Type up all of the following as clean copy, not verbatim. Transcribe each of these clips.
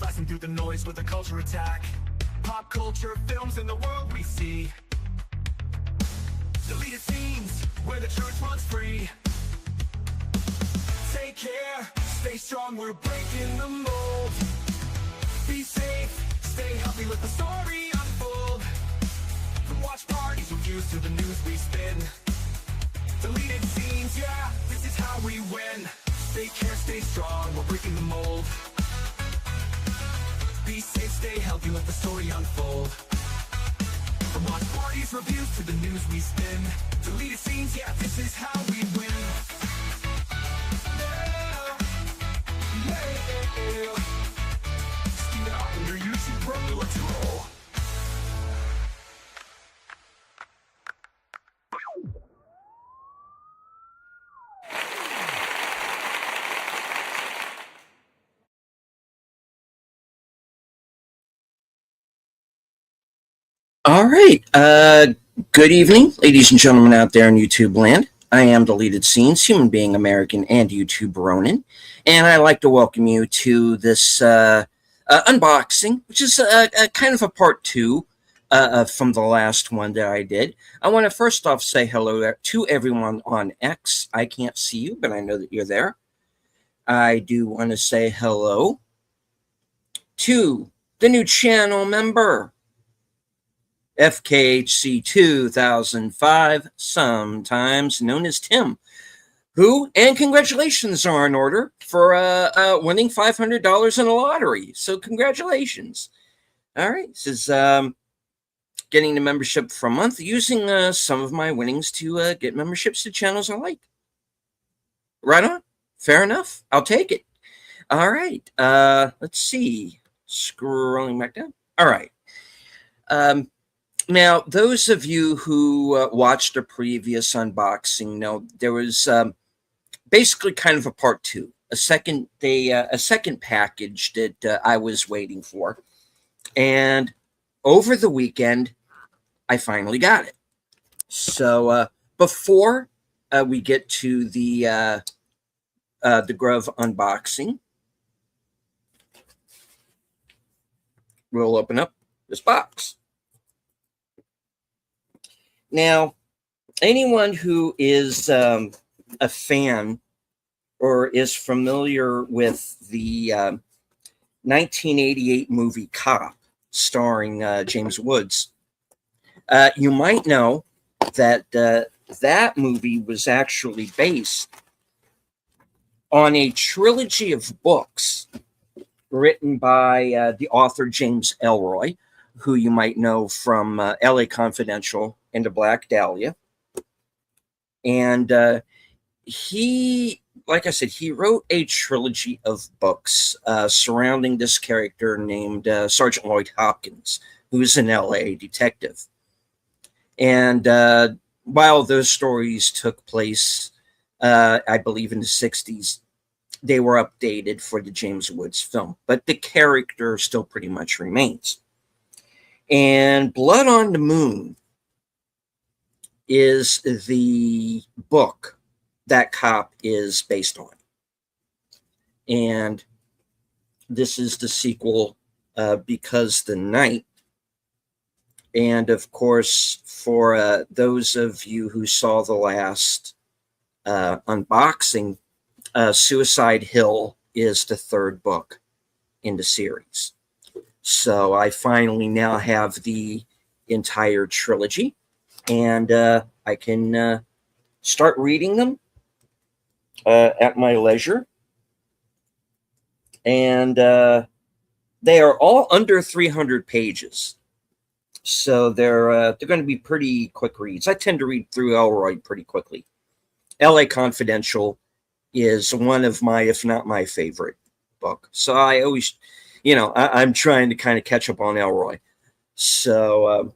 Slicing through the noise with a culture attack. Pop culture, films, and the world we see. Deleted scenes, where the truth runs free. Take care, stay strong, we're breaking the mold. Be safe, stay healthy, let the story unfold. From watch parties, reviews, to the news we spin. Deleted scenes, yeah, this is how we win. Take care, stay strong, we're breaking the mold. Be safe, stay healthy, let the story unfold. From watch parties, reviews, to the news we spin. Deleted scenes, yeah, this is how we win. Yeah. Steven Oppender, YouTube Pro, let's roll. All right. Good evening, ladies and gentlemen out there in YouTube land. I am Deleted Scenes, human being American and YouTube Ronin, and I'd like to welcome you to this unboxing, which is a kind of a part two from the last one that I did. I want to first off say hello to everyone on X. I can't see you, but I know that you're there. I do want to say hello to the new channel member, FKHC 2005, sometimes known as Tim, who, and congratulations are in order for winning $500 in a lottery. So congratulations. All right, this is getting the membership for a month, using some of my winnings to get memberships to channels I like. Right on. Fair enough. I'll take it. All right. Let's see. Scrolling back down. All right. Now, those of you who watched a previous unboxing know there was basically kind of a part two, a second package that I was waiting for, and over the weekend, I finally got it. So before we get to the GRUV unboxing, we'll open up this box. Now, anyone who is a fan or is familiar with the 1988 movie Cop, starring James Woods, you might know that that movie was actually based on a trilogy of books written by the author James Ellroy, who you might know from LA Confidential and The Black Dahlia. And he, like I said, he wrote a trilogy of books surrounding this character named Sergeant Lloyd Hopkins, who's an LA detective. And while those stories took place, I believe in the 60s, they were updated for the James Woods film, but the character still pretty much remains. And Blood on the Moon is the book that Cop is based on. And this is the sequel, Because the Night. And of course, for those of you who saw the last unboxing, Suicide Hill is the third book in the series. So I finally now have the entire trilogy, and I can start reading them at my leisure. And they are all under 300 pages. So they're going to be pretty quick reads. I tend to read through Ellroy pretty quickly. LA Confidential is one of my, if not my favorite book. So I always, I'm trying to kind of catch up on Ellroy. So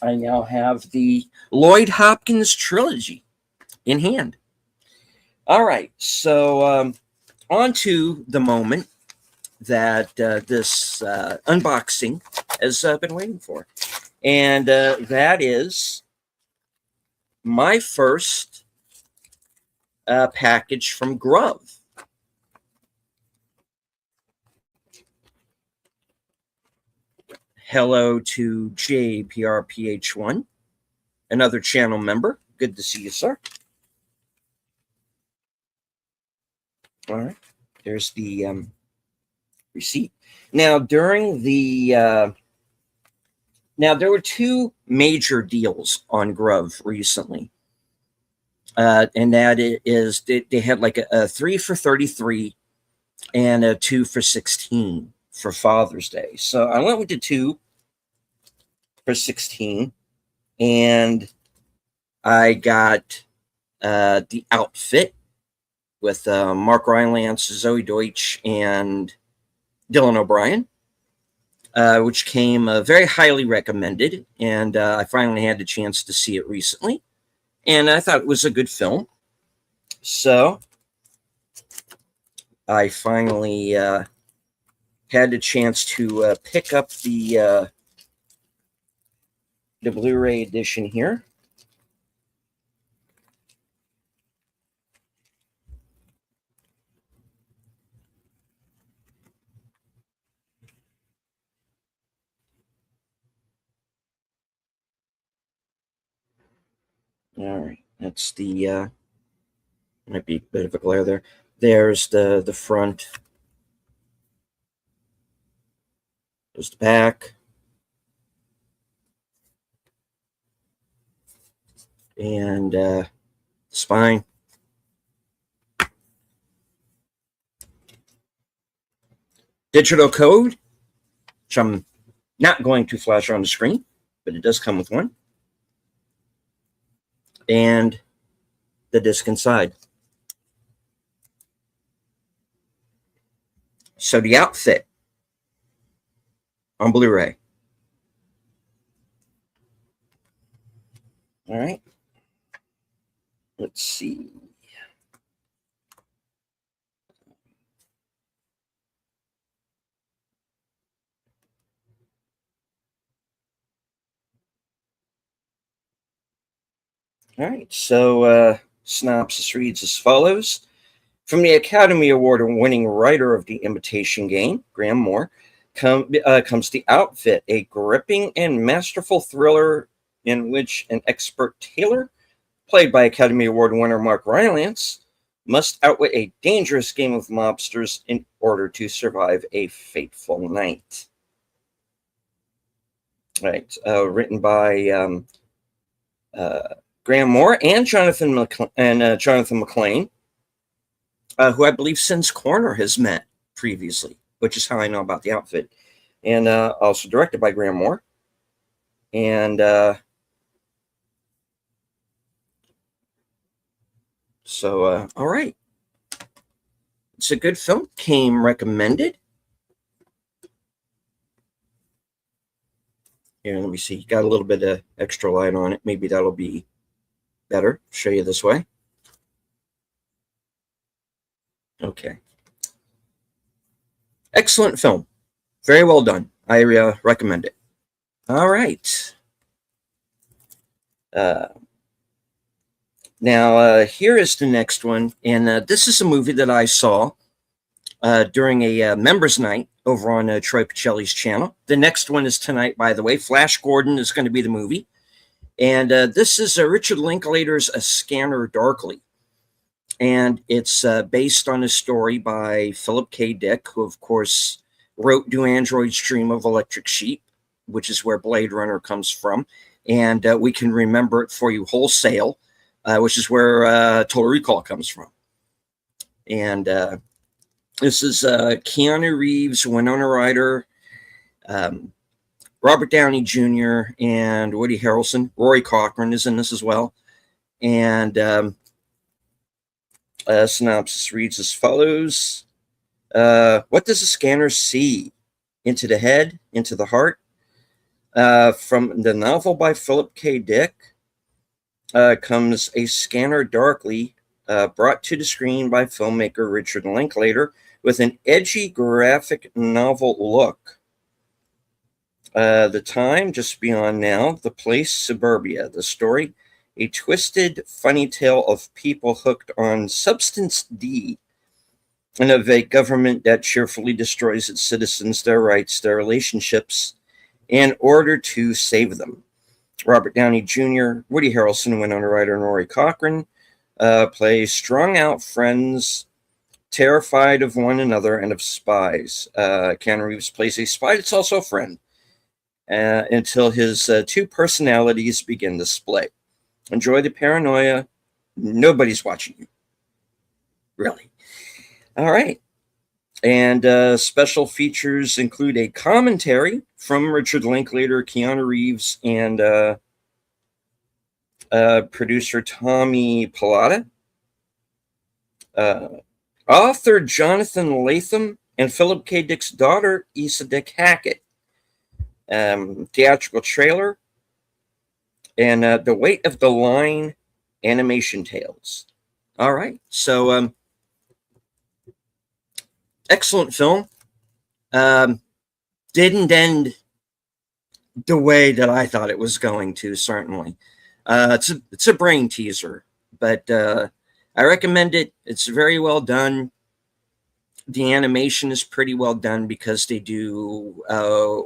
I now have the Lloyd Hopkins trilogy in hand. All right. So on to the moment that this unboxing has been waiting for. And that is my first package from GRUV. hello to JPRPH1, another channel member. Good to see you, sir. All right. There's the receipt. Now, during the now there were two major deals on GRUV recently, and that is they had like a 3 for 33 and a 2 for 16 for Father's Day. So I went with the 2 for 16, and I got the outfit with Mark Rylance, Zoe Deutsch, and Dylan O'Brien, which came very highly recommended, and I finally had the chance to see it recently, and I thought it was a good film. So I finally had the chance to pick up the Blu-ray edition here. All right, that's the might be a bit of a glare there. There's the front. There's the back. And spine. Digital code, which I'm not going to flash on the screen, but it does come with one. And the disc inside. So the outfit on Blu-ray. All right. Let's see. All right. So synopsis reads as follows. From the Academy Award-winning writer of The Imitation Game, Graham Moore, comes The Outfit, a gripping and masterful thriller in which an expert tailor, played by Academy Award winner Mark Rylance, must outwit a dangerous game of mobsters in order to survive a fateful night. Right, written by Graham Moore and Jonathan McLean, who I believe Sin's Corner has met previously, which is how I know about The Outfit, and also directed by Graham Moore. And so, all right. It's a good film. Came recommended. Here, let me see. Got a little bit of extra light on it. Maybe that'll be better. Show you this way. Okay. Excellent film. Very well done. I recommend it. All right. Now, here is the next one. And this is a movie that I saw during a members night over on Troy Pacelli's channel. The next one is tonight, by the way. Flash Gordon is going to be the movie. And this is Richard Linklater's A Scanner Darkly. And it's based on a story by Philip K. Dick, who, of course, wrote Do Androids Dream of Electric Sheep, which is where Blade Runner comes from. And We Can Remember It For You Wholesale, which is where Total Recall comes from. And this is Keanu Reeves, Winona Ryder, Robert Downey Jr., and Woody Harrelson. Rory Cochrane is in this as well. And synopsis reads as follows. What does a scanner see? Into the head, into the heart? From the novel by Philip K. Dick comes A Scanner Darkly, brought to the screen by filmmaker Richard Linklater with an edgy graphic novel look. The time, just beyond now. The place, suburbia. The story, a twisted, funny tale of people hooked on substance D and of a government that cheerfully destroys its citizens, their rights, their relationships, in order to save them. Robert Downey Jr., Woody Harrelson, Winona Ryder, and Rory Cochrane play strung-out friends terrified of one another and of spies. Keanu Reeves plays a spy that's also a friend until his two personalities begin to split. Enjoy the paranoia. Nobody's watching you. Really. All right. And special features include a commentary from Richard Linklater, Keanu Reeves, and producer Tommy Pilata. Author Jonathan Latham and Philip K. Dick's daughter, Issa Dick Hackett. Theatrical trailer. And The Weight of the Line animation tales. All right. So, excellent film. Didn't end the way that I thought it was going to, certainly. It's a brain teaser, but I recommend it. It's very well done. The animation is pretty well done because they do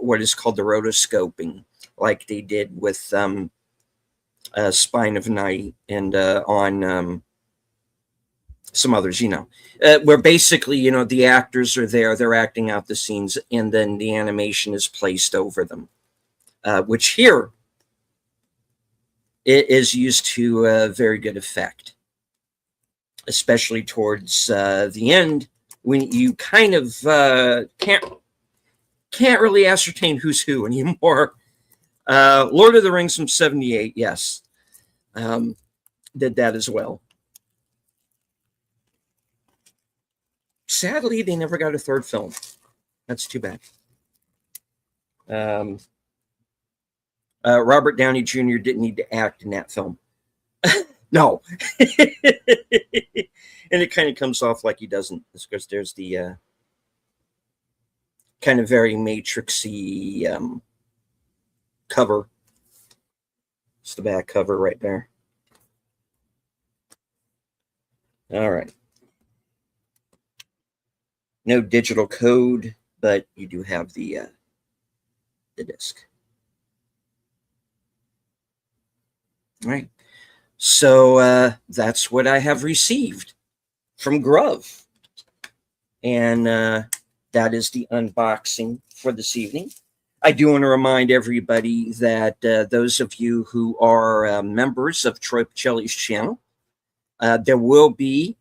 what is called the rotoscoping, like they did with Spine of Night and on some others, where basically, the actors are there, they're acting out the scenes, and then the animation is placed over them, which here it is used to very good effect, especially towards the end when you kind of can't really ascertain who's who anymore. Lord of the Rings from 78, yes, did that as well. Sadly, they never got a third film. That's too bad. Robert Downey Jr. didn't need to act in that film. No. And it kind of comes off like he doesn't. It's because there's the kind of very Matrixy cover. It's the back cover right there. All right. No digital code, but you do have the disc. All right. So that's what I have received from GRUV. And that is the unboxing for this evening. I do want to remind everybody that those of you who are members of Troy Pacelli's channel, there will be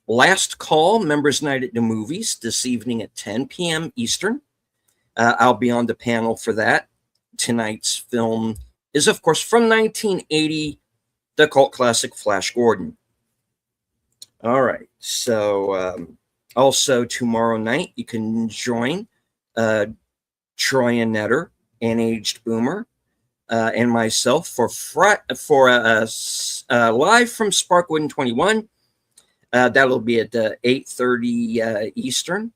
Last Call Members Night at the Movies this evening at 10 p.m. Eastern. I'll be on the panel for that. Tonight's film is, of course, from 1980, the cult classic Flash Gordon. All right. So also tomorrow night, you can join Troy and Netter and Aged Boomer and myself for live from Sparkwood 21. That'll be at 8:30 Eastern,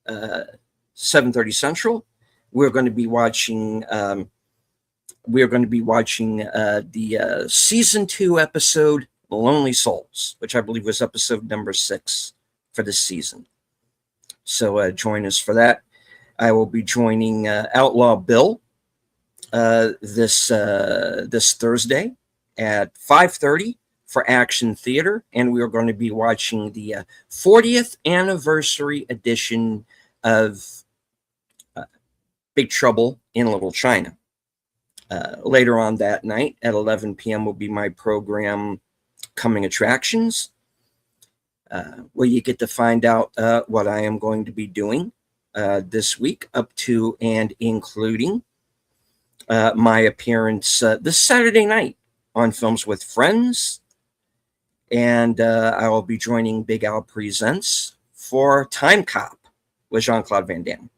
7:30 Central. We're going to be watching. The season 2 episode "Lonely Souls," which I believe was episode number 6 for this season. So join us for that. I will be joining Outlaw Bill this Thursday at 5:30 for Action Theater, and we are going to be watching the 40th anniversary edition of Big Trouble in Little China. Later on that night at 11 p.m. will be my program, Coming Attractions, where you get to find out what I am going to be doing this week, up to and including my appearance this Saturday night on Films with Friends. And I will be joining Big Al Presents for Time Cop with Jean-Claude Van Damme.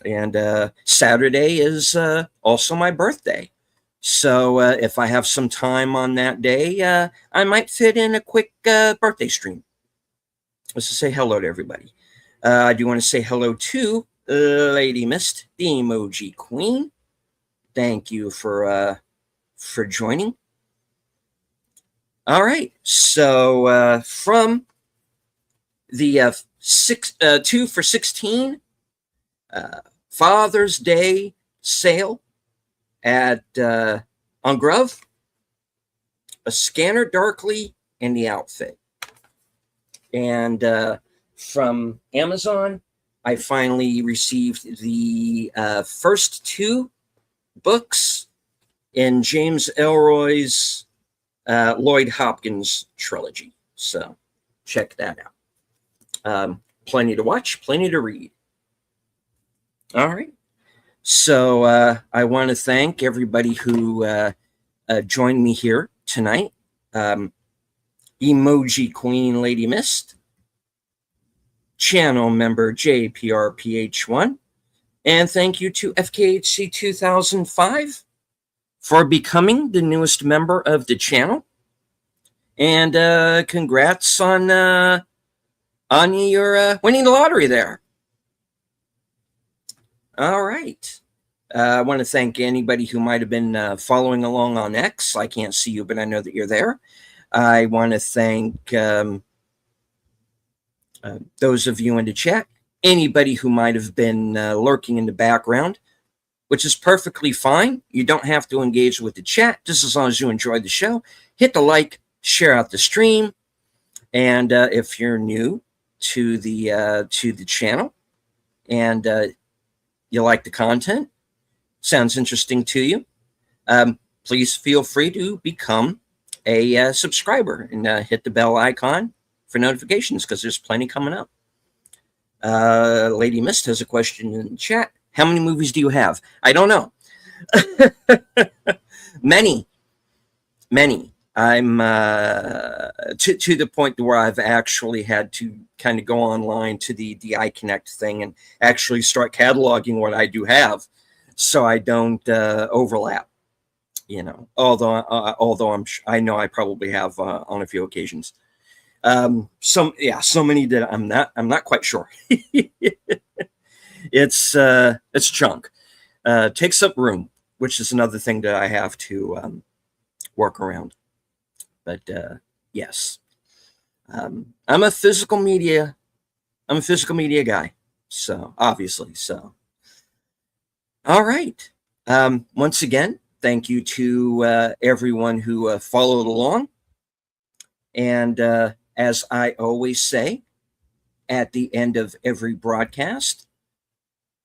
And Saturday is also my birthday. So if I have some time on that day, I might fit in a quick birthday stream. Let's just say hello to everybody. I do want to say hello to Lady Mist, the Emoji Queen. Thank you for joining. All right. So from the 2 for $16 Father's Day sale at on GRUV, a scanner darkly and the outfit. And from Amazon, I finally received the first 2 books in James Ellroy's Lloyd Hopkins trilogy. So check that out. Plenty to watch, plenty to read. All right. So I want to thank everybody who joined me here tonight. Emoji Queen Lady Mist, channel member JPRPH1, and thank you to FKHC 2005 for becoming the newest member of the channel. And congrats on your winning the lottery there. All right. I want to thank anybody who might have been following along on X. I can't see you, but I know that you're there. I want to thank those of you in the chat, anybody who might have been lurking in the background, which is perfectly fine. You don't have to engage with the chat, just as long as you enjoyed the show. Hit the like, share out the stream, and if you're new to the channel and you like the content, sounds interesting to you, please feel free to become a subscriber and hit the bell icon for notifications, because there's plenty coming up. Lady Mist has a question in the chat. How many movies do you have? I don't know. Many. I'm to the point where I've actually had to kind of go online to the iConnect thing and actually start cataloging what I do have, so I don't overlap. You know, although I know I probably have on a few occasions. So many that I'm not quite sure. It's chunk. Takes up room, which is another thing that I have to work around. But yes, I'm a physical media guy. So obviously, all right. Once again, thank you to everyone who followed along. And as I always say at the end of every broadcast,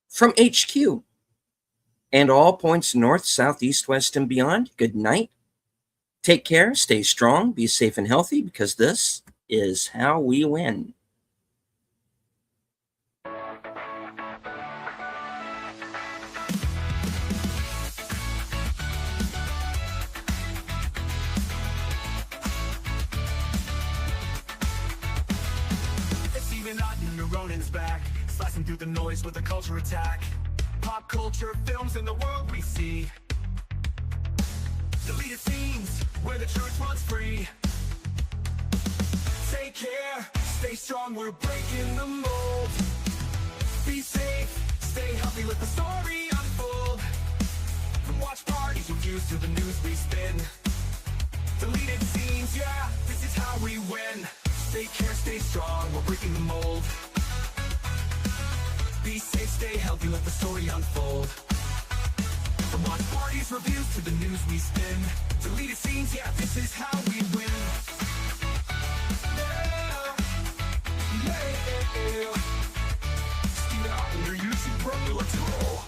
from HQ and all points north, south, east, west, and beyond, good night. Take care, stay strong, be safe and healthy, because this is how we win. Back, slicing through the noise with a culture attack. Pop culture, films, and the world we see. Deleted scenes where the truth runs free. Take care, stay strong, we're breaking the mold. Be safe, stay healthy, let the story unfold. From watch parties, reviews to the news we spin. Deleted scenes, yeah, this is how we win. Take care, stay strong, we're breaking the mold. Be safe, stay healthy, let the story unfold. From watch parties, reviews to the news we spin. Deleted scenes, yeah, this is how we win. Yeah. Steven Otten, your YouTube program, let's roll.